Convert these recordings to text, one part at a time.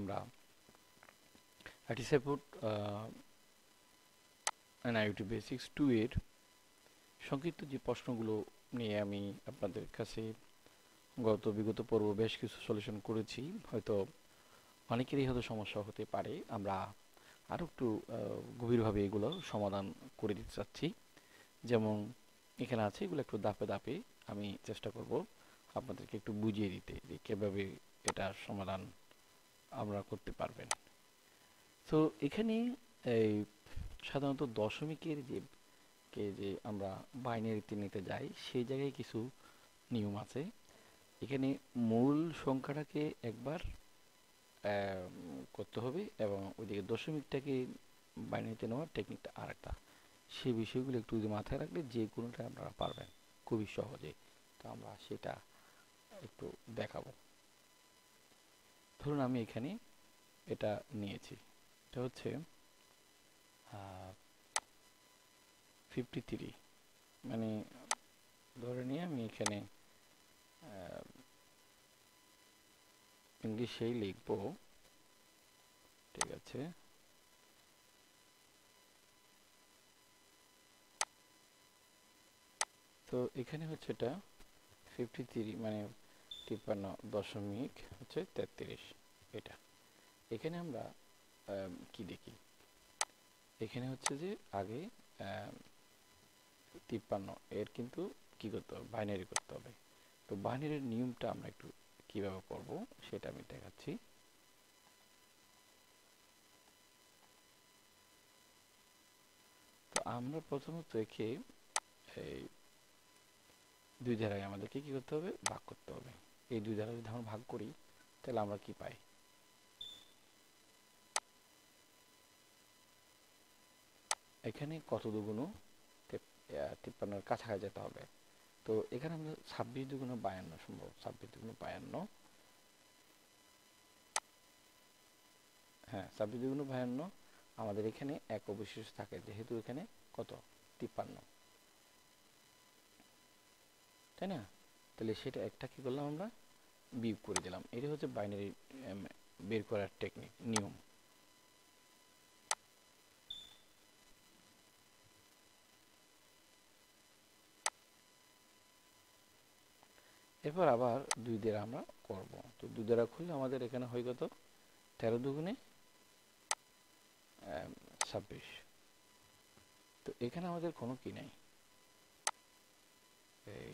আমরা IT support IoT basics 2 এর সংক্ষিপ্ত যে প্রশ্নগুলো নিয়ে আমি আপনাদের কাছে বিগত পর্ব বেশ কিছু সলিউশন করেছি। হয়তো অনেকেরই হয়তো সমস্যা হতে পারে। আমরা আরও একটু গভীরভাবে এগুলো সমাধান করে দিতে চাচ্ছি। যেমন এখানে আছে, এগুলো একটু ধাপে ধাপে আমি চেষ্টা করব আপনাদেরকে একটু বুঝিয়ে দিতে যে কীভাবে এটার সমাধান আমরা করতে পারবেন। তো এখানে এই সাধারণত দশমিকের যে আমরা বাইনারিতে নিতে যাই, সেই জায়গায় কিছু নিয়ম আছে। এখানে মূল সংখ্যাটাকে একবার করতে হবে এবং ওইদিকে দশমিকটাকে বাইনারিতে নেওয়ার টেকনিকটা আরেকটা। সেই বিষয়গুলো একটু যদি মাথায় রাখলে যে কোনোটা আপনারা পারবেন খুবই সহজে। তো আমরা সেটা একটু দেখাবো। ধরুন আমি এখানে এটা নিয়েছি, এটা হচ্ছে 53, মানে ধরে নিয়ে আমি এখানে ইংলিশেই লিখবো, ঠিক আছে। তো এখানে হচ্ছে এটা 53, মানে 53.33 এটা। এখানে আমরা কি দেখি, এখানে হচ্ছে যে আগে 53 এর কিন্তু কি করতে হবে, বাইনারি করতে হবে। তো বাইনারির নিয়মটা আমরা একটু কিভাবে করব সেটা আমি দেখাচ্ছি। তো আমরা প্রথমত একে এই দুই ধারায় আমাদেরকে কি করতে হবে, ভাগ করতে হবে। এই দুই ধারা যদি আমরা ভাগ করি তাহলে আমরা কি পাই, এখানে কত দুগুণ 53-এর কাছাকাছি যেতে হবে। তো এখানে আমরা 26 দুগুণ 52 সম্ভব, 26 দুগুণ 52, হ্যাঁ 26 দুগুণ 52 আমাদের এখানে এক অবশিষ্ট থাকে, যেহেতু এখানে কত 53, তাই না? তাহলে সেটা একটা কি করলাম, আমরা বিয়োগ করে দিলাম। এটা হচ্ছে বাইনারি বের করার টেকনিক, নিয়ম। এরপর আবার দুই দ্বারা আমরা করব। তো দুই দ্বারা খুললে আমাদের এখানে হয়ে কত, 13 দুগুণে 26। তো এখানে আমাদের কোনো কি নাই, এই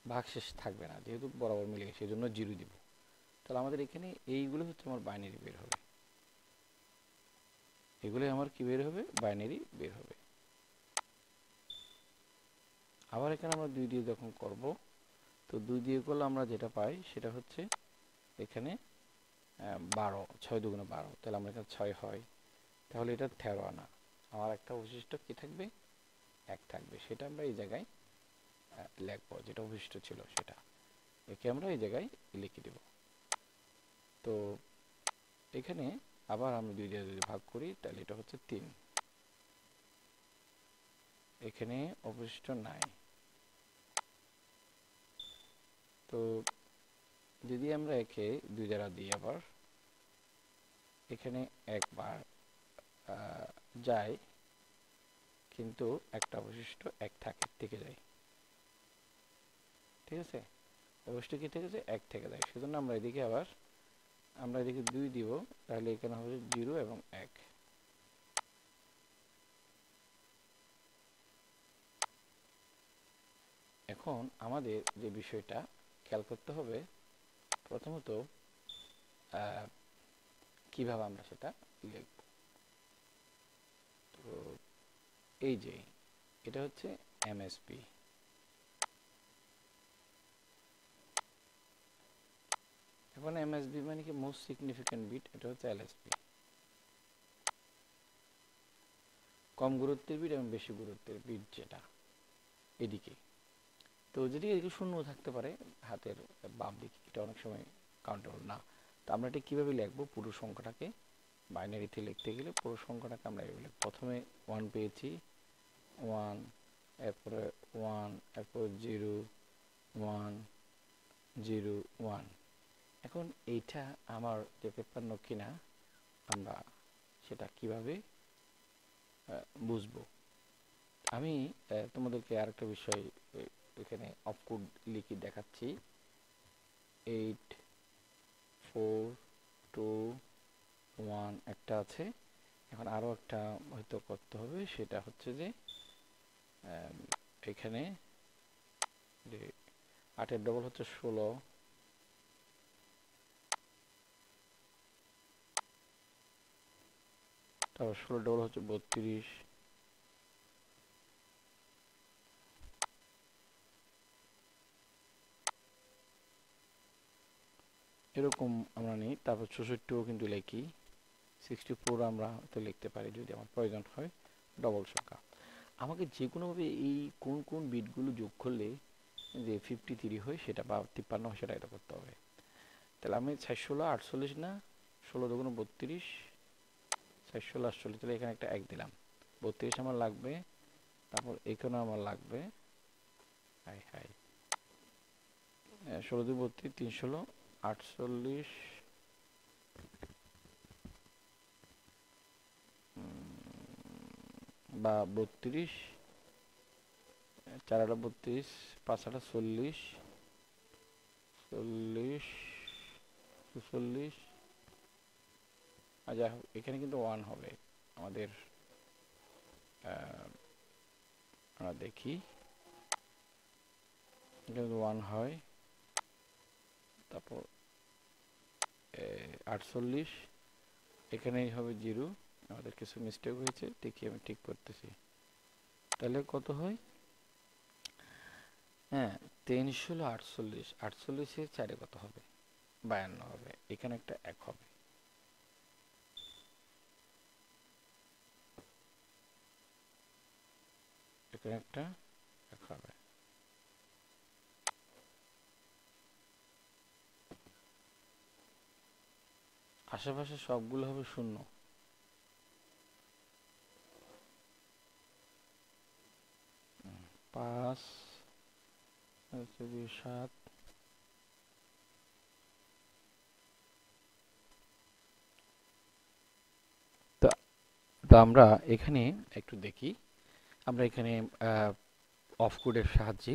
ভাগশেষ থাকবে না, যেহেতু বরাবর মিলে গেছে, সেই জন্য জিরো দিব। তাহলে আমাদের এখানে এইগুলো হচ্ছে আমার বাইনারি বের হবে, এগুলোই আমার কি বের হবে, বাইনারি বের হবে। আবার এখানে আমরা দুই দিয়ে যখন করব, তো দুই দিয়ে করলে আমরা যেটা পাই সেটা হচ্ছে এখানে 12, 6 দুগুণে 12, তাহলে আমরা এখানে 6 হয়। তাহলে এটা 13 আনা। আমার একটা অবশিষ্ট কি থাকবে, 1 থাকবে। সেটা আমরা এই জায়গায় লিখবো, যেটা অবশিষ্ট ছিল সেটা, একে আমরা এই জায়গায় লিখে দেব। তো এখানে আবার আমরা দুই দিয়ে যদি ভাগ করি তাহলে এটা হচ্ছে 3, এখানে অবশিষ্ট নাই। তো যদি আমরা একে দুই দ্বারা দিই, আবার এখানে একবার যায়, কিন্তু একটা অবশিষ্ট 1 থেকে যায়, ঠিক আছে। অবশিষ্ট কি থেকে যায়, 1 থেকে যায়। সেজন্য আমরা এদিকে আবার আমরা এদিকে 2 দিব, তাহলে এখানে হবে 0 এবং 1। এখন আমাদের যে বিষয়টা খেয়াল করতে হবে, প্রথমত কিভাবে আমরা সেটা লিখব। তো এই যে এটা হচ্ছে এমএসপি, এখন এমএসবি মানে কি, মোস্ট সিগনিফিক্যান্ট বিট। এটা হচ্ছে এলএসবি, কম গুরুত্বের বিট এবং বেশি গুরুত্বের বিট, যেটা এদিকে। তো যদি এদিকে শূন্য থাকতে পারে হাতের বাম দিকে, এটা অনেক সময় কাউন্টেবল না। তো আমরা এটা কীভাবে লিখবো, পুরো সংখ্যাটাকে বাইনারিতে লিখতে গেলে পুরো সংখ্যাটাকে আমরা এভাবে লিখব। প্রথমে 1 পেয়েছি, 1, এরপরে 1, এরপর 0, 1, 0, 1। এখন এইটা আমার যে 53 কিনা আমরা সেটা কিভাবে বুঝবো? আমি তোমাদেরকে আরেকটা বিষয় এখানে অফকোড লিখে দেখাচ্ছি। 8 4 2 1 একটা আছে। এখন আরো একটা হয়তো করতে হবে, সেটা হচ্ছে যে এখানে যে 8-এর ডবল হচ্ছে 16, তারপর 16 ডবল হচ্ছে 32, এরকম আমরা নিই। তারপর 64ও কিন্তু লিখি, 64 আমরা হয়তো লিখতে পারি যদি আমার প্রয়োজন হয় ডবল সংখ্যা। আমাকে যে কোনোভাবে এই কোন কোন বিটগুলো যোগ করলে যে 53 হয় সেটা বা 53 হয় সেটা এটা করতে হবে। তাহলে আমি 4 48 না, 16 দুগুণ 32, 4 48, তাহলে এখানে একটা 1 দিলাম। 32 আমার লাগবে, তারপর এখানে আমার লাগবে, হাই হাই, 16 2 32, 3 16 48, বা 32, 4 8 32, 5 8 40, 40 46। আচ্ছা, এখানে কিন্তু 1 হবে আমাদের। আমরা দেখি এখানে 1 হয়, তারপর 48, এখানেই হবে 0। আমাদের কিছু মিস্টেক হয়েছে, দেখি আমি ঠিক করতেছি। তাহলে কত হয়? হ্যাঁ, 3 16 48, 48-এর 4-এ কত হবে? 52 হবে। এখানে একটা 1 হবে। এখানে একটা 1 হবে। আশেপাশে সবগুলো হবে 0। 5 7। তো তো আমরা এখানে একটু দেখি, আমরা এখানে অফ কোডের সাহায্যে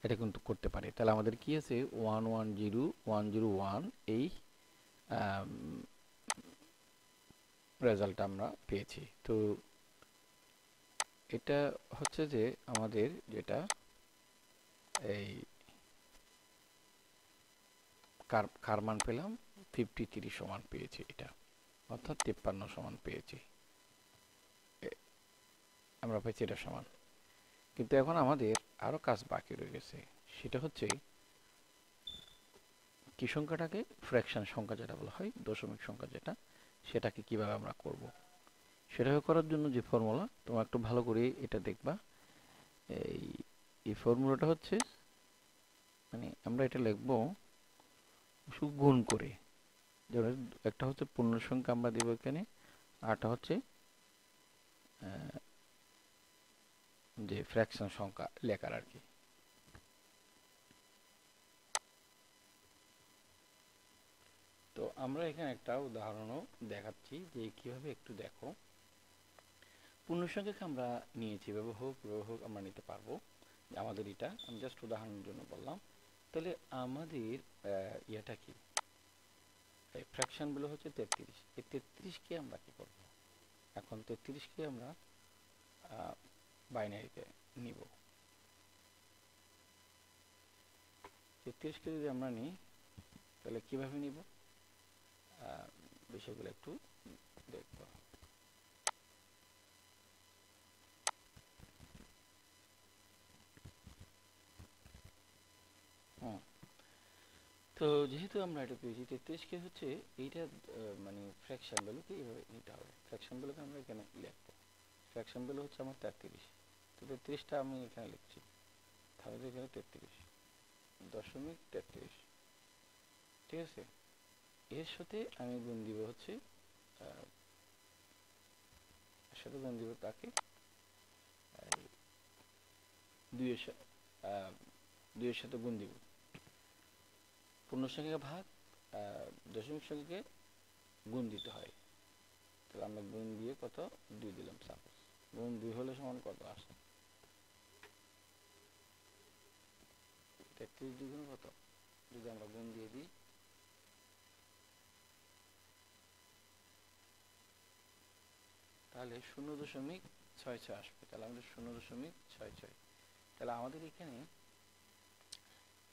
এটা কিন্তু করতে পারি। তাহলে আমাদের কি আছে? 1 1 0 1 0 1, এই রেজাল্ট আমরা পেয়েছি। তো এটা হচ্ছে যে আমাদের যেটা এই কার মান পেলাম, 53 সমান পেয়েছি, এটা অর্থাৎ 53 সমান পেয়েছি, আমরা পেয়েছি এটা সমান। কিন্তু এখন আমাদের আরো কাজ বাকি রয়ে গেছে, সেটা হচ্ছে কি সংখ্যাটাকে, ফ্র্যাকশন সংখ্যা যেটা বলা হয়, দশমিক সংখ্যা যেটা, সেটাকে কিভাবে আমরা করব। সেটা করার জন্য যে ফর্মুলা, তোমরা একটু ভালো করে এটা দেখবা। এই এই ফর্মুলাটা হচ্ছে, মানে আমরা এটা লিখবো শুধু গুণ করে। যেমন একটা হচ্ছে পূর্ণ সংখ্যা আমরা দেব এখানে, আরটা হচ্ছে যে ফ্র্যাকশন সংখ্যা লেখার আর কি। তো আমরা এখানে একটা উদাহরণও দেখাচ্ছি যে কিভাবে, একটু দেখো। পূর্ণ সংখ্যাকে আমরা নিয়েছি, এভাবে হোক আমরা নিতে পারবো। আমাদের এটা আমি জাস্ট উদাহরণের জন্য বললাম। তাহলে আমাদের ইয়েটা কি, ফ্র্যাকশন গুলো হচ্ছে 33। এই 33-কে আমরা কি করব? এখন 33-কে আমরা বাইনারিতে নিব। 33-কে যদি আমরা নিই তাহলে কিভাবে নিব, বিষয়গুলো একটু দেখব। হুম, তো যেহেতু আমরা এটা পেয়েছি 33-কে হচ্ছে এইটা, মানে ফ্র্যাকশন ভ্যালুকে এইভাবে নিতে হবে। ফ্র্যাকশন ভ্যালুকে আমরা এখানে লিখবো। ফ্র্যাকশন ভ্যালু হচ্ছে আমার 33। তো 33টা আমি এখানে লিখছি, তাহলে এখানে 33.33, ঠিক আছে। এর সাথে আমি গুণ দিব হচ্ছে, এর সাথে গুণ দিব তাকে 2-এর সাথে, 2-এর সাথে গুণ দিব। পূর্ণ সংখ্যা ভাগ দশমিক সংখ্যাকে গুণ দিতে হয়। তাহলে আমরা গুণ দিয়ে কত 2 দিলাম, সাপোজ গুণ 2 হলে সমান কত আসে, 33 দ্বিগুণ কত, যদি আমরা গুণ দিয়ে দিই তাহলে 0.66 আসবে। তাহলে আমাদের 0.66, তাহলে আমাদের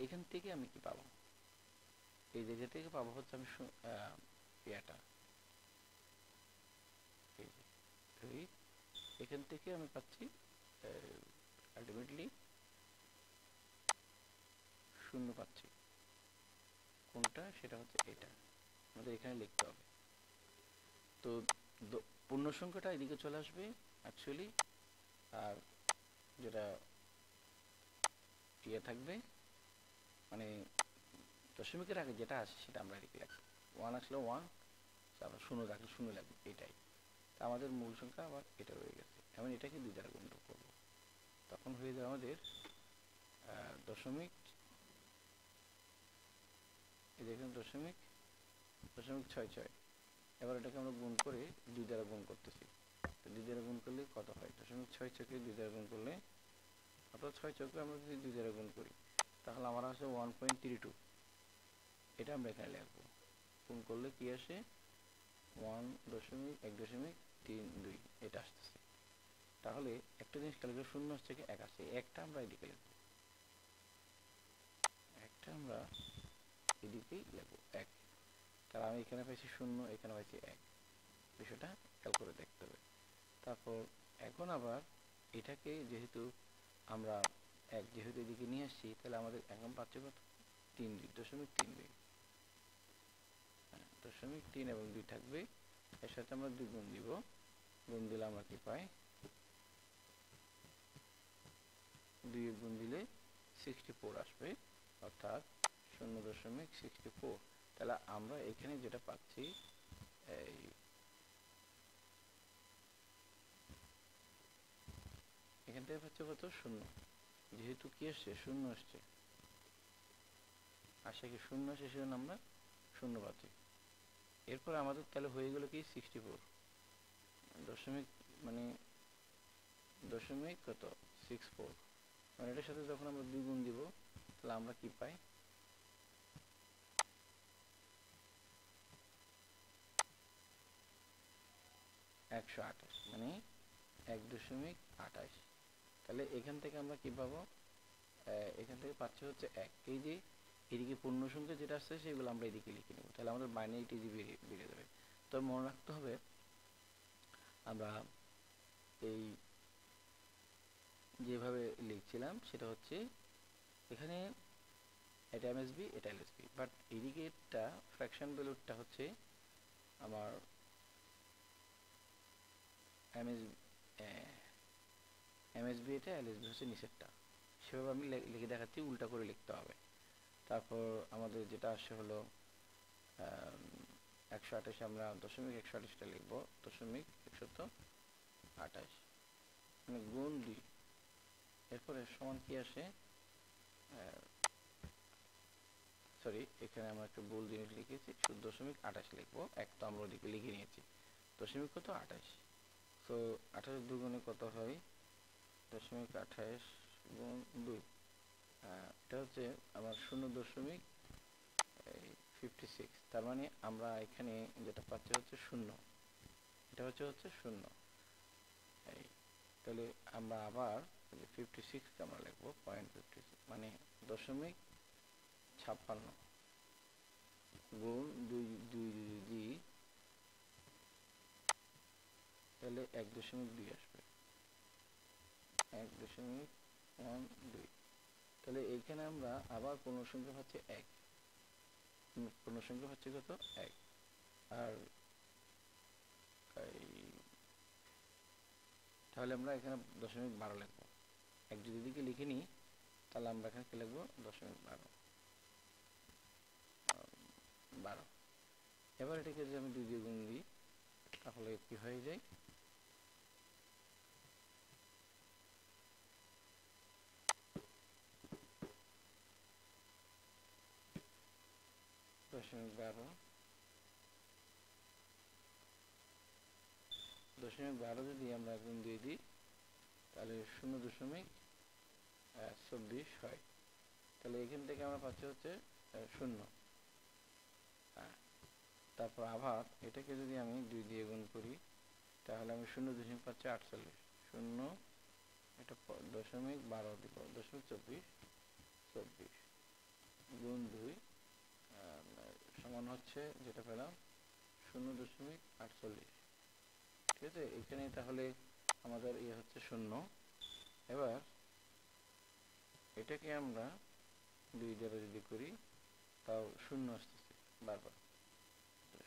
এখান থেকে আমি কি পাবো, এই জায়গা থেকে পাবো হচ্ছে আমি এটা এই যে 2, এখান থেকে আমি পাচ্ছি আলটিমেটলি 0 পাচ্ছি। কোনটা, সেটা হচ্ছে এটা আমাদের এখানে লিখতে হবে। তো পূর্ণ সংখ্যাটা এদিকে চলে আসবে অ্যাকচুয়ালি, আর যেটা থাকবে মানে দশমিকের আগে যেটা আসে সেটা আমরা এদিকে লিখবো। 1 আসলে 1, তারপর 0 রাখলে 0 লাগবে, এটাই। তা আমাদের মূল সংখ্যা আবার এটা রয়ে গেছে। এখন এটাকে 2 দ্বারা গুণ করব, তখন হয়ে যাবে আমাদের দশমিক, এই দেখুন দশমিক 66। এবার এটাকে আমরা গুণ করে 2 দ্বারা গুণ করতেছি। 2 দ্বারা গুণ করলে কত হয়, 66কে 2 দ্বারা গুণ করলে, অর্থাৎ 66কে আমরা যদি 2 দ্বারা গুণ করি তাহলে আমার আসে 1.32, এটা আমরা এখানে লিখবো। গুণ করলে কি আসে 1.1.32, এটা আসতেছে। তাহলে একটা জিনিস খেয়াল করে, 0 আসছে কি 1 আসছে, একটা আমরা এদিকে লিখবো, একটা আমরা এদিকেই লিখবো 1। তাহলে আমি এখানে পাইছি 0, এখানে পাইছি 1, বিষয়টা খেয়াল করে দেখতে হবে। তারপর এখন আবার এটাকে যেহেতু আমরা 1 যেহেতু এদিকে নিয়ে আসছি, তাহলে আমাদের এখন পাচ্ছে কত, 3.32, 0.3 এবং 2 থাকবে, এর সাথে আমরা 2 গুণ দিব, গুণ দিলে আমরা কি পাই, 2 গুণ দিলে 64 আসবে, অর্থাৎ 0.64। তাহলে আমরা এখানে যেটা পাচ্ছি, এই এখান থেকে পাচ্ছি কত, 0, যেহেতু কি আসছে 0 আসছে, আসে কি 0 আসে, সেজন্য আমরা 0 পাচ্ছি। এরপর আমাদের তাহলে হয়ে গেল কি 64 দশমিক, মানে দশমিক কত 64, মানে এটার সাথে যখন আমরা 2 গুণ দিব তাহলে আমরা কি পাই, 128, মানে 1.28। তাহলে এখান থেকে আমরা কি পাবো, এখান থেকে পাচ্ছি হচ্ছে 1। এই যে এদিকে পূর্ণ সংখ্যা যেটা আসছে সেগুলো আমরা এদিকে লিখে নেব, তাহলে আমাদের বাইনারিটি বেড়ে যাবে। তবে মনে রাখতে হবে আমরা এই যেভাবে লিখছিলাম সেটা হচ্ছে এখানে এটা এমএসবি, এটা এলএসবি, বাট এদিকে এটা ফ্র্যাকশন ভ্যালুটা হচ্ছে আমার এমএসবি, এটা এলএসবি হচ্ছে নিচেরটা, সেভাবে আমি লিখে দেখাচ্ছি, উল্টা করে লিখতে হবে। তারপর আমাদের যেটা আসে হলো 128, আমরা দশমিক 128টা লিখবো, দশমিক 128, মানে গুণ 2, এরপরে সমান কি আসে, সরি এখানে আমরা একটা ভুল জিনিস লিখেছি, শুধু দশমিক 28 লিখবো, এক তো আমরা ওদিকে লিখে নিয়েছি, দশমিক কত 28। তো 28 দুগুণে কত হয়, দশমিক 28 গুণ 2, এটা হচ্ছে আমার 0.56। তার মানে আমরা এখানে যেটা পাচ্ছি হচ্ছে 0, এটা হচ্ছে 0। এই তাহলে আমরা আবার 56কে আমরা লিখবো 0.56, মানে 0.56 গুণ 2 2 তাহলে 1.2 আসবে, 1.12। তাহলে এইখানে আমরা আবার পূর্ণ সংখ্যা হচ্ছে 1, পূর্ণ সংখ্যা হচ্ছে কত 1, আর তাহলে আমরা এখানে 0.12 লিখবো। 1 যদি দিকে লিখে নিই তাহলে আমরা এখানে কি লিখবো, 0.12। এবার এটাকে যদি আমি 2 দিয়ে গুণ দিই তাহলে কি হয়ে যায়, 10.12 যদি আমরা গুণ দিয়ে দিই তাহলে 0.24 হয়। তাহলে এখান থেকে আমরা পাচ্ছি হচ্ছে 0। তারপর আবার এটাকে যদি আমি 2 দিয়ে গুণ করি তাহলে আমি 0.48 শূন্য, এটা 0.12 দিব, 0.24 গুণ 2 সমান হচ্ছে যেটা পেলাম 0.48। ঠিক আছে, এখানে তাহলে আমাদের হচ্ছে 0। এবার এটাকে আমরা 2 দ্বারা যদি করি তাও 0 আসতেছে বারবার।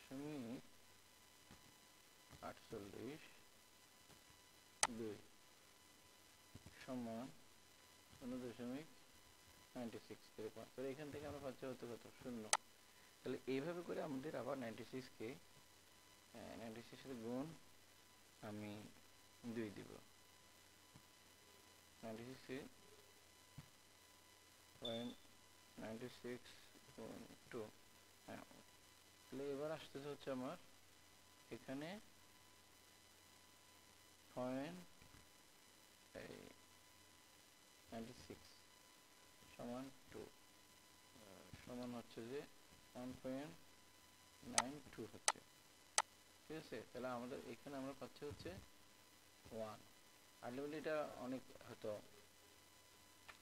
0.48 2 সমান 0.96 করে পাঁচ। তাহলে এখান থেকে আমরা পাচ্ছি হতে কত 0। তাহলে এইভাবে করে আমাদের আবার 96কে 96 সাথে গুণ আমি 2 দিব, 96.96 হ্যাঁ। তাহলে এবার আসতেছে হচ্ছে আমার এখানে 0.96 সমান 2 সমান হচ্ছে যে 1.92 হচ্ছে। ঠিক আছে, তাহলে আমাদের এখানে আমরা পাচ্ছি হচ্ছে 1। আলটিমেটলি এটা অনেক হয়তো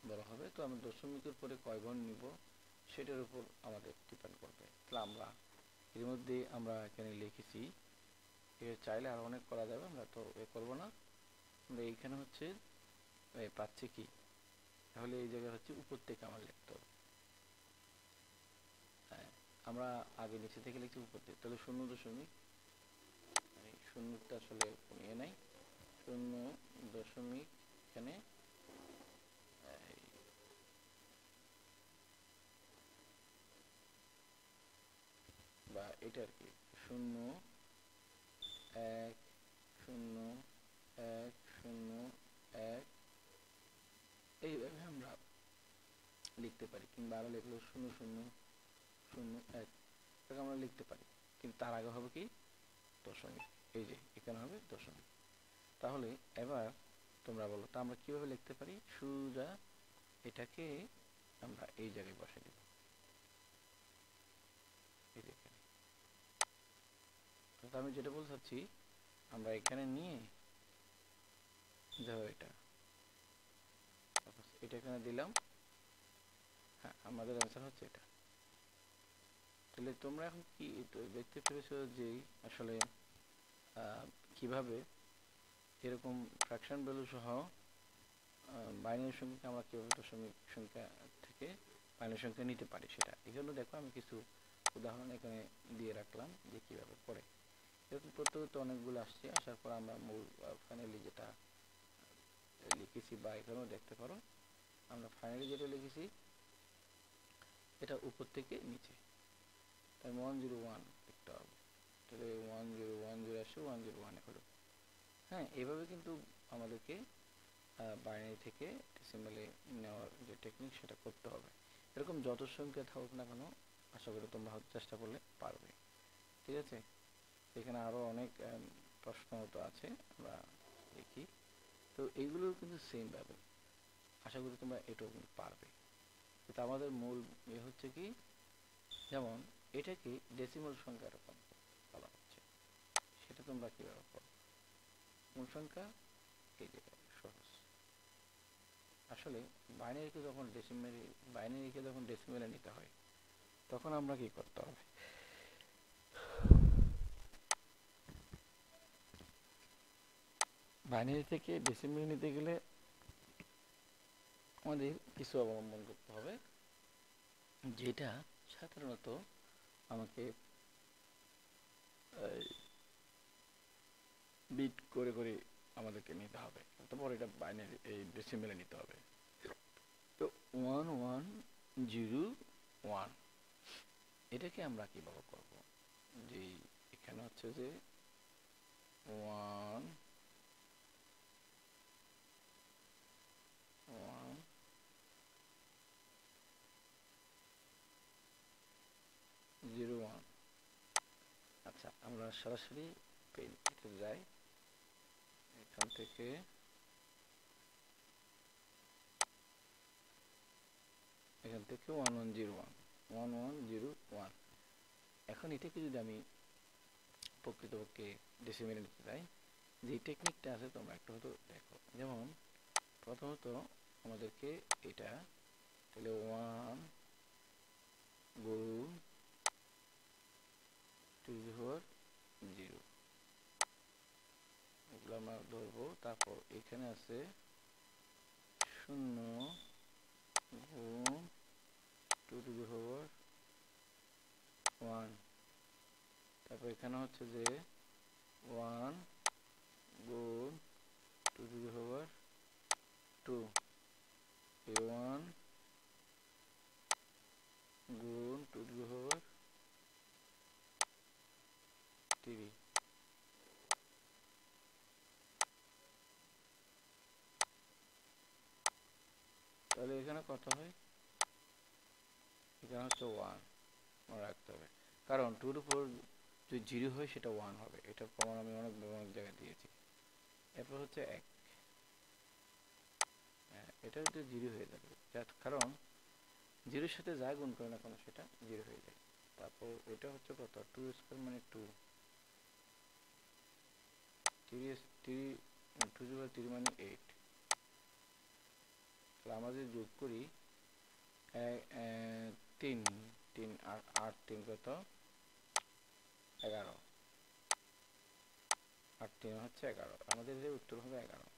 বড় হবে, তো আমরা দশমিকের পরে কয় ঘর নিব সেটার উপর আমাদের ডিপেন্ড করবে। তাহলে আমরা এর মধ্যে আমরা এখানে লিখেছি, চাইলে আরো অনেক করা যাবে, আমরা তো করবো না। আমরা এইখানে হচ্ছে পাচ্ছি কি, তাহলে এই জায়গায় হচ্ছে উপর থেকে আমার লিখতে হবে। আমরা আগে নিচে থেকে লিখছি উপর থেকে, তাহলে 0.0 শূন্যটা আসলে কমিয়ে নাই, 0 এখানে বা এটা আর কি 0 1 0 1 0 1 এইভাবে আমরা লিখতে পারি, কিংবা আরো লিখলো 0.0.0.1 এটাকে আমরা লিখতে পারি, কিন্তু তার আগে হবে কি দশমিক। এই যে এখানে হবে দশমিক। তাহলে এবার তোমরা বলো তো আমরা কিভাবে লিখতে পারি? সোজা এটাকে আমরা এই জায়গায় বসাই দিব, এই যে এখানে। তো আমি যেটা বলতে চাচ্ছি, আমরা এখানে নিয়ে যাও এটা এখানে দিলাম, হ্যাঁ আমাদের অ্যান্সার হচ্ছে এটা। তাহলে তোমরা এখন কি দেখতে পেরেছো যে আসলে কিভাবে এরকম ফ্র্যাকশন ভ্যালু সহ বাইনারি সংখ্যাকে আমরা কিভাবে দশমিক সংখ্যা থেকে বাইনারি সংখ্যা নিতে পারি সেটা। এজন্য দেখো আমি কিছু উদাহরণ এখানে দিয়ে রাখলাম যে কিভাবে করে। এরকম প্রত্যেকটা অনেকগুলো আসছে, আসার পর আমরা মূল ফাইনালি যেটা লিখেছি বা এখানেও দেখতে পারো, আমরা ফাইনালি যেটা লিখেছি এটা উপর থেকে নিচে, তাই 101 লিখতে হবে। তাহলে 1010 আসে 101 হলো। হ্যাঁ, এইভাবে কিন্তু আমাদেরকে বাইনারি থেকে ডেসিমালে নেওয়ার যে টেকনিক সেটা করতে হবে। এরকম যত সংখ্যা থাকুক না কেন আশা করি তোমরা চেষ্টা করলে পারবে। ঠিক আছে, এখানে আরো অনেক প্রশ্ন তো আছে, আমরা দেখি। তো এইগুলো কিন্তু সেম ভাবে আশা করি তোমরা এটাও কিন্তু পারবে। কিন্তু আমাদের মূল হচ্ছে কি, যেমন এটাকে ডেসিমাল সংখ্যা এরকম বলা হচ্ছে, সেটা তোমরা কিভাবে করো? মূল সংখ্যা এই জায়গায় সহজ। আসলে বাইনারিকে যখন ডেসিমেলে নিতে হয় তখন আমরা কি করতে হবে? বাইনারি থেকে ডেসিমেলে নিতে গেলে আমাদের কিছু অবলম্বন করতে হবে, যেটা সাধারণত আমাকে বিট করে করে আমাদেরকে নিতে হবে, তারপর এটা বাইনারি এই ডেসিমেলে নিতে হবে। তো 1101 এটাকে আমরা কিভাবে করব? যে এখানে হচ্ছে যে 1 1 0 আমরা সরাসরি পেইন্টে যাই, এখান থেকে one one zero one, one one zero one. এখন এটাকে যদি আমি প্রকৃতপক্ষে ডেসিমেলে নিতে চাই, যে টেকনিকটা আছে তোমরা একটু হয়তো দেখো। যেমন প্রথমত আমাদেরকে এটা তাহলে ওয়ান গুণ টু দি পাওয়ার জিরো, এগুলো আমরা ধরবো। তারপর এখানে আছে শূন্য গুণ two to the power one. তারপর এখানে হচ্ছে যে ওয়ান গুণ two to the power two, এই ওয়ান গুণ two to the power three. তাহলে এখানে কত হয়? এখানে হচ্ছে ওয়ান মনে রাখতে হবে, কারণ টুর উপর যদি জিরো হয় সেটা ওয়ান হবে। এটার প্রমাণ আমি অনেক অনেক জায়গায় দিয়েছি। এরপর হচ্ছে এক, এটা যদি জিরো হয়ে যাবে, কারণ জিরোর সাথে যা গুণ করে না কেন সেটা জিরো হয়ে যায়। তারপর এটা হচ্ছে কত? টু স্কোয়ার মানে টু, টু জিরো থ্রি মানে এইট। তাহলে আমরা যদি যোগ করি তিন, তিন আট তিন কত? 11, আট তিন হচ্ছে 11, আমাদের যে উত্তর হবে 11,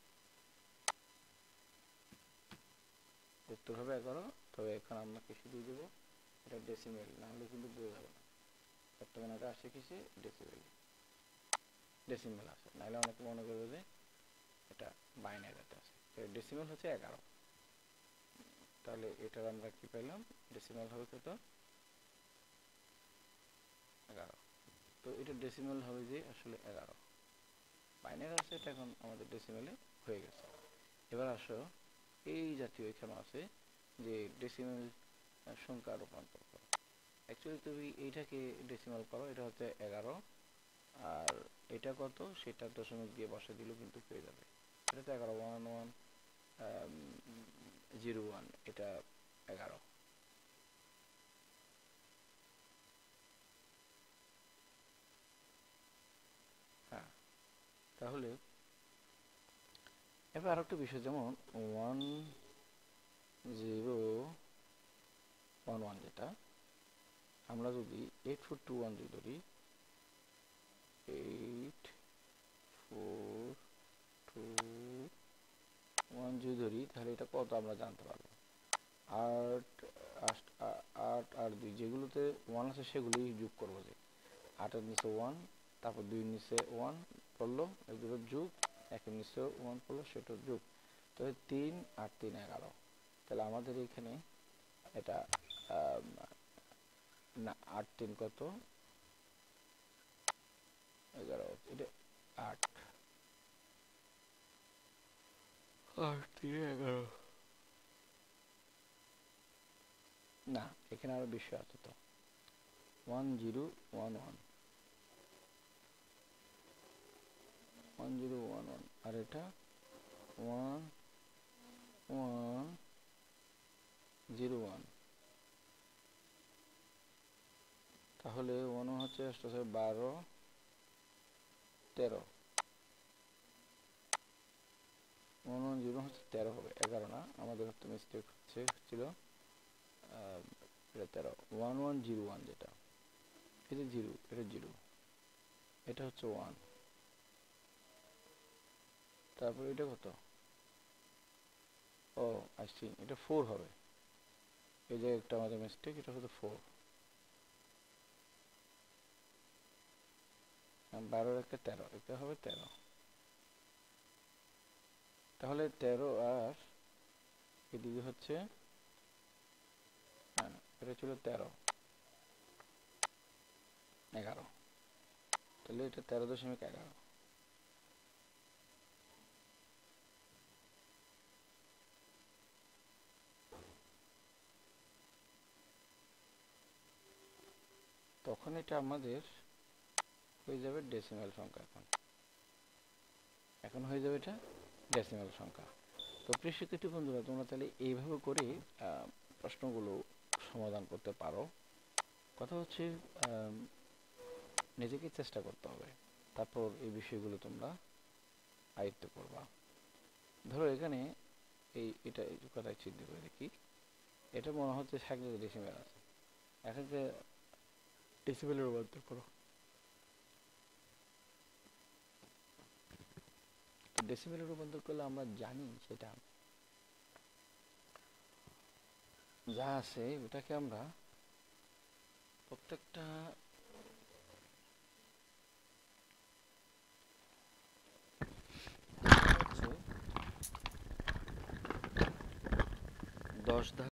উত্তর হবে 11। তবে এখন আমরা কিছু দিয়ে দেবো, এটা ডেসিমেল, না হলে কিন্তু বোঝা যাবে না। বর্তমানে এটা আসে কিছু ডেসিমেল আছে, নাহলে অনেকে মনে করবে যে এটা বাইনারিতে আছে। ডেসিমেল হচ্ছে 11। তাহলে এটার আমরা কি পেলাম? ডেসিমেল হবে কত? 11। তো এটা ডেসিমেল হবে যে আসলে 11, বাইনারি আছে, এটা এখন আমাদের ডেসিমেলে হয়ে গেছে। এবার আসো এই জাতীয় এখানে আছে যে ডেসিমেল সংখ্যা রূপান্তর করো। অ্যাকচুয়ালি তুমি এইটাকে ডেসিমাল করো, এটা হচ্ছে 11, আর এটা কত সেটা দশমিক দিয়ে বসে দিলেও কিন্তু পেয়ে যাবে। এটা তো 11, ওয়ান ওয়ান জিরো ওয়ান, এটা 11। হ্যাঁ, তাহলে এবার আর একটা বিষয়, যেমন ওয়ান জিরো ওয়ান ওয়ান, যেটা আমরা যদি 8421 যদি ধরি, 8421 যদি ধরি, তাহলে এটা কত আমরা জানতে পারবো। আট আট আর দুই, যেগুলোতে ওয়ান আছে সেগুলোই যোগ করবো। যে আটের নিচে ওয়ান, তারপর দুই নিচে ওয়ান পড়লো, এগুলো যোগ, একের নিচে ওয়ান পড়লো সেটা যোগ। তাহলে 3 আর 3 11। তাহলে আমাদের এখানে এটা না, 8 3 কত? 11, এটা 8, 8 3 11। না, এখানে আরো বিষয় আছে তো। 1011, 1011, আর এটা 1101। তাহলে 1 হচ্ছে 12 13, 110 হচ্ছে 13 হবে, 11 না, আমাদের হচ্ছে মিস্টেক ছিল, এটা 13। 1101 যেটা, এটা জিরো, এটা জিরো, এটা হচ্ছে 1, তারপর এটা কত? ও আসছি, এটা 4 হবে। এই যে একটা আমাদের মিস্টেক, এটা হচ্ছে 4। 12 একটা 13, এটা হবে 13। তাহলে 13 আর এদিকে হচ্ছে, হ্যাঁ এটা ছিল 13 11, তাহলে এটা 13.11। তখন এটা আমাদের হয়ে যাবে ডেসিমাল সংখ্যা। এখন এখন হয়ে যাবে এটা ডেসিমাল সংখ্যা। তো প্রিয় শিক্ষার্থী বন্ধুরা, তোমরা তাহলে এইভাবে করে প্রশ্নগুলো সমাধান করতে পারো। কথা হচ্ছে নিজেকে চেষ্টা করতে হবে, তারপর এই বিষয়গুলো তোমরা আয়ত্ত করবা। ধরো এখানে এটা এই কথায় চিন্তা করে দেখি, এটা মনে হচ্ছে 1 ডেসিমেল আছে, এখানে ডেসিমেলে রূপান্তর করো। তো ডেসিমেলে রূপান্তর করলে আমরা জানি সেটা যা আছে ওটাকে আমরা প্রত্যেকটা হচ্ছে 10 দ্বারা